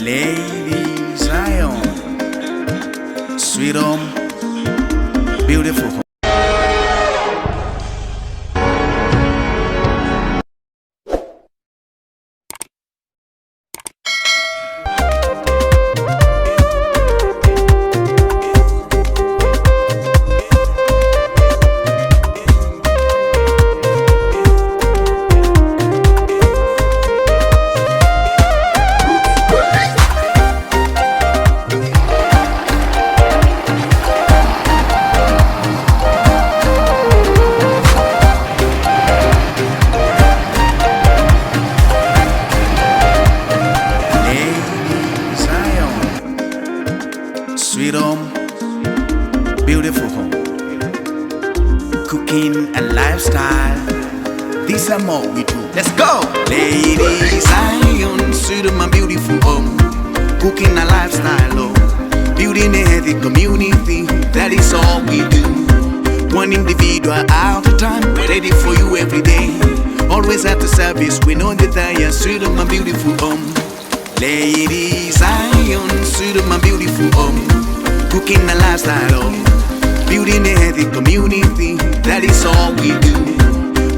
Ladyzion, Sweethome, beautiful home. Sweethome, beautiful home. Cooking and lifestyle, these are more we do. Let's go! Ladyzion, Sweethome, beautiful home. Cooking and lifestyle, oh. Building a healthy community, that is all we do. One individual at a time, ready for you every day. Always at the service, we know the tire. Sweethome, beautiful home. Ladyzion, Sweethome, beautiful home. Cooking a lifestyle, oh. Building a healthy community, that is all we do.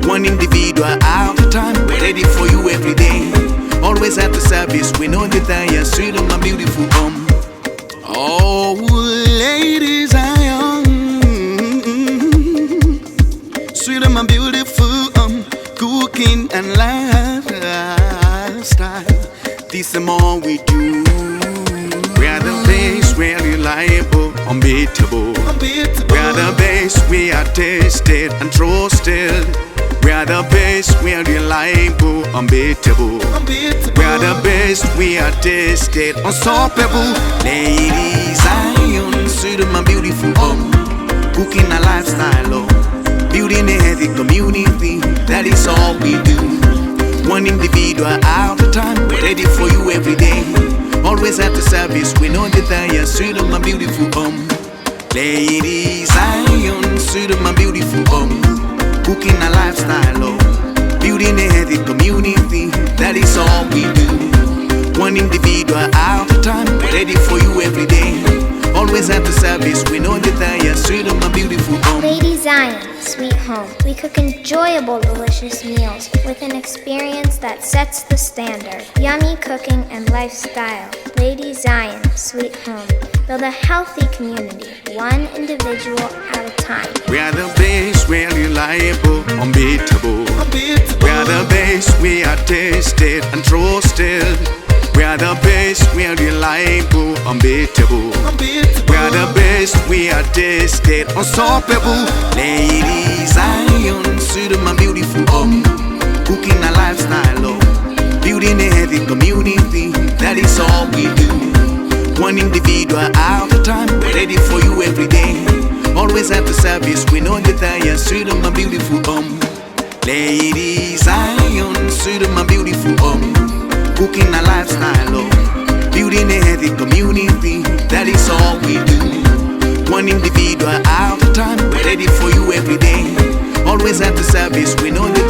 One individual at a time, ready for you every day. Always at the service, we know the tire. Sweethome, beautiful home. Oh, Ladyzion, Sweethome, beautiful home. Cooking and lifestyle, this is more we do. We are the best, we are reliable, unbeatable. We are the best, we are tested and trusted. We are the best, we are reliable, unbeatable. We are the best, we are tested, unstoppable. Ladyzion, Sweethome, beautiful home. Cooking a lifestyle, oh. Building a healthy community, that is all we do. One individual at a time, ready for you every day. Always at the service, we know the tire. Sweethome, beautiful home. Ladyzion, Sweethome, beautiful home. Cooking a lifestyle, oh. Building a healthy community, that is all we do. One individual at a time, ready for you every day. Always at the service, we know the tire. Sweethome, beautiful home. Ladyzion, sweet home. We cook enjoyable, delicious meals with an experience that sets the standard. Yummy cooking and lifestyle. Ladyzion, sweet home. Build a healthy community, one individual at a time. We are the best, we are reliable, unbeatable. We are the best, we are tested and trusted. We are the best, we are reliable, unbeatable. We are the best, we are tested, unstoppable. Ladyzion, Sweethome, beautiful home. Cooking a lifestyle, oh. Building a healthy community, that is all we do. One individual at a time, ready for you every day. Always at the service, we know the tire. Sweethome, beautiful home. Ladyzion, Sweethome, beautiful home. Cooking a lifestyle, oh. Building a healthy community, that is all we do. One individual at a time, ready for you every day. Always at the service, we know the